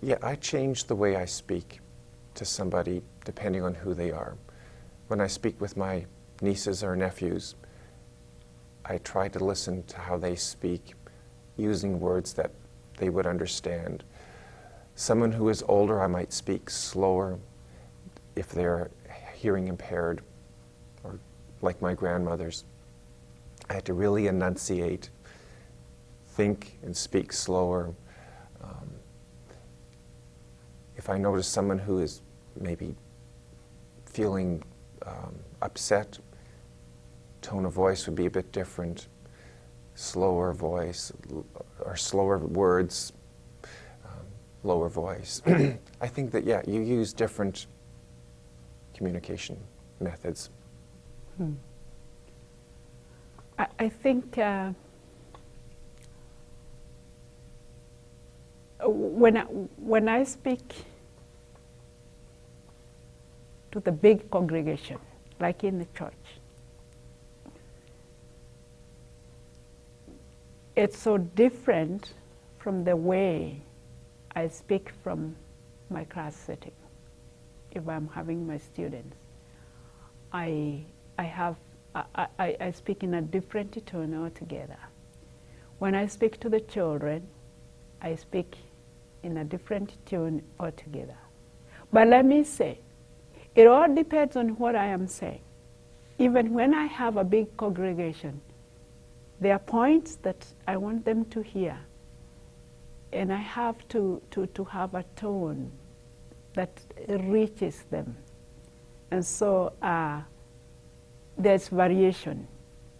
Yeah, I change the way I speak to somebody depending on who they are. When I speak with my nieces or nephews, I try to listen to how they speak, using words that they would understand. Someone who is older, I might speak slower if they're hearing impaired, or like my grandmothers. I had to really enunciate, think and speak slower. If I notice someone who is maybe feeling upset, tone of voice would be a bit different, slower voice, or slower words, lower voice. I think that, yeah, you use different communication methods. I think when I speak to the big congregation, like in the church, it's so different from the way I speak from my class setting. If I'm having my students, I speak in a different tone altogether. When I speak to the children, I speak in a different tone altogether. But let me say, it all depends on what I am saying. Even when I have a big congregation, there are points that I want them to hear, and I have to have a tone that reaches them. And so there's variation.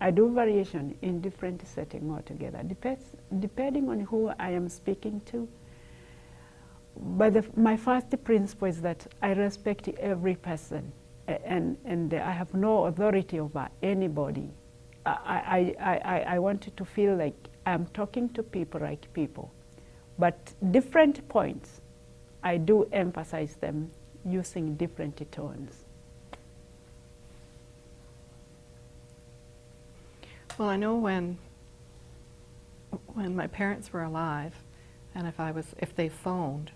I do variation in different settings altogether, depending on who I am speaking to. But my first principle is that I respect every person, and I have no authority over anybody. I want to feel like I'm talking to people like people. But different points, I do emphasize them using different tones. Well, I know when my parents were alive, and if they phoned,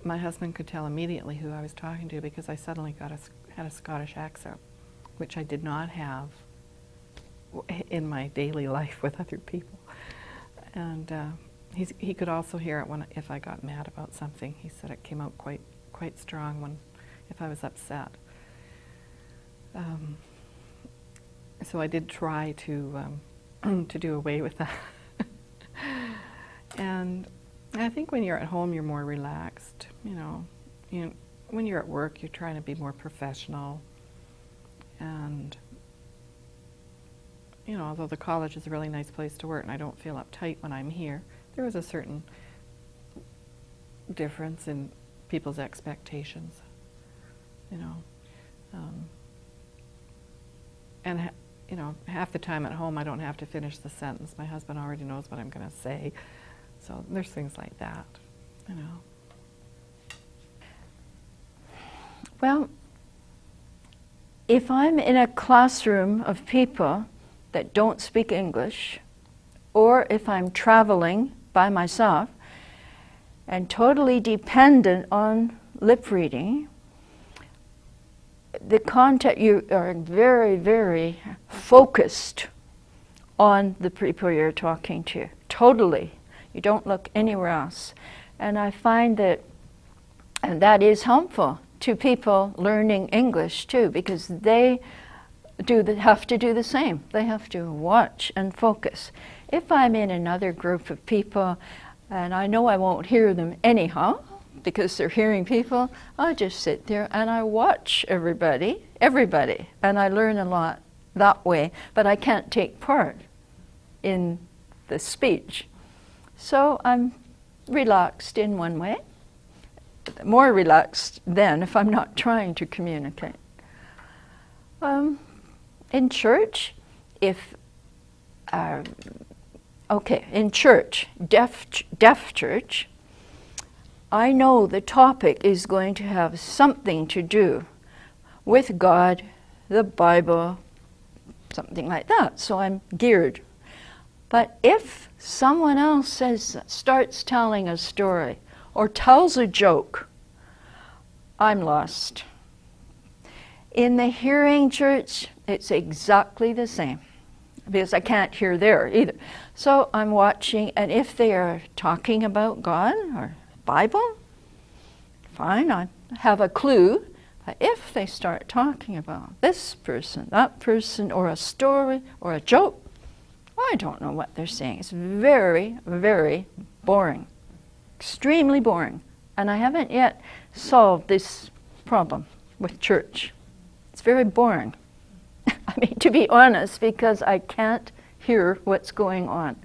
my husband could tell immediately who I was talking to, because I suddenly had a Scottish accent, which I did not have in my daily life with other people. And he could also hear it if I got mad about something. He said it came out quite strong if I was upset. So I did try to do away with that. And I think when you're at home, you're more relaxed. When you're at work, you're trying to be more professional. And although the college is a really nice place to work, and I don't feel uptight when I'm here, there was a certain difference in people's expectations. And half the time at home, I don't have to finish the sentence. My husband already knows what I'm going to say. So there's things like that, Well, if I'm in a classroom of people that don't speak English, or if I'm traveling by myself and totally dependent on lip reading, the content, you are very, very focused on the people you're talking to, totally. You don't look anywhere else. And I find that is helpful to people learning English too, because they have to do the same. They have to watch and focus. If I'm in another group of people and I know I won't hear them anyhow because they're hearing people, I just sit there and I watch everybody, and I learn a lot that way, but I can't take part in the speech. So I'm relaxed in one way, more relaxed than if I'm not trying to communicate. In church, in church, deaf church, I know the topic is going to have something to do with God, the Bible, something like that, so I'm geared. But if someone else starts telling a story, or tells a joke, I'm lost. In the hearing church, it's exactly the same, because I can't hear there either. So I'm watching, and if they are talking about God or Bible, fine, I have a clue. But if they start talking about this person, that person, or a story, or a joke, I don't know what they're saying. It's very, very boring. Extremely boring. And I haven't yet solved this problem with church. It's very boring. I mean, to be honest, because I can't hear what's going on.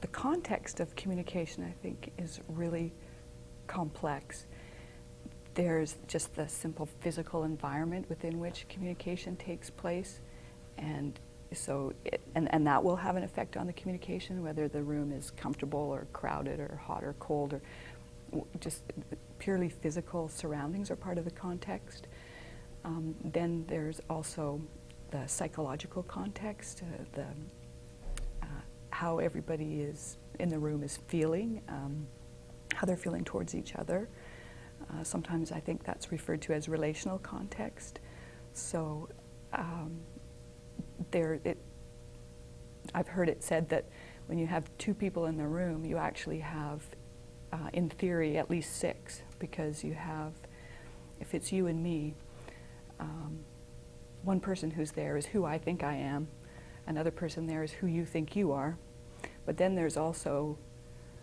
The context of communication, I think, is really complex. There's just the simple physical environment within which communication takes place, and so and that will have an effect on the communication, whether the room is comfortable or crowded or hot or cold, or just purely physical surroundings are part of the context. Then there's also the psychological context, how everybody is in the room is feeling, how they're feeling towards each other. Sometimes I think that's referred to as relational context. So I've heard it said that when you have two people in the room, you actually have, in theory, at least six, because you have, if it's you and me, one person who's there is who I think I am, another person there is who you think you are, but then there's also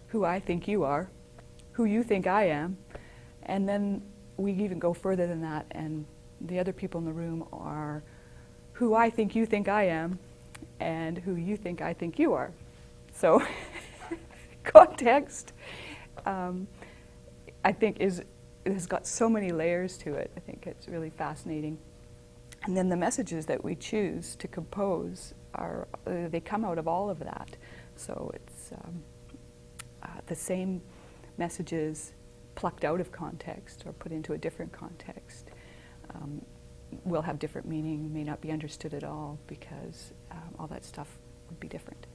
who I think you are, who you think I am, and then we even go further than that, and the other people in the room are who I think you think I am, and who you think I think you are. So context, I think, has got so many layers to it. I think it's really fascinating. And then the messages that we choose to compose they come out of all of that. So it's the same messages plucked out of context or put into a different context will have different meaning, may not be understood at all, because all that stuff would be different.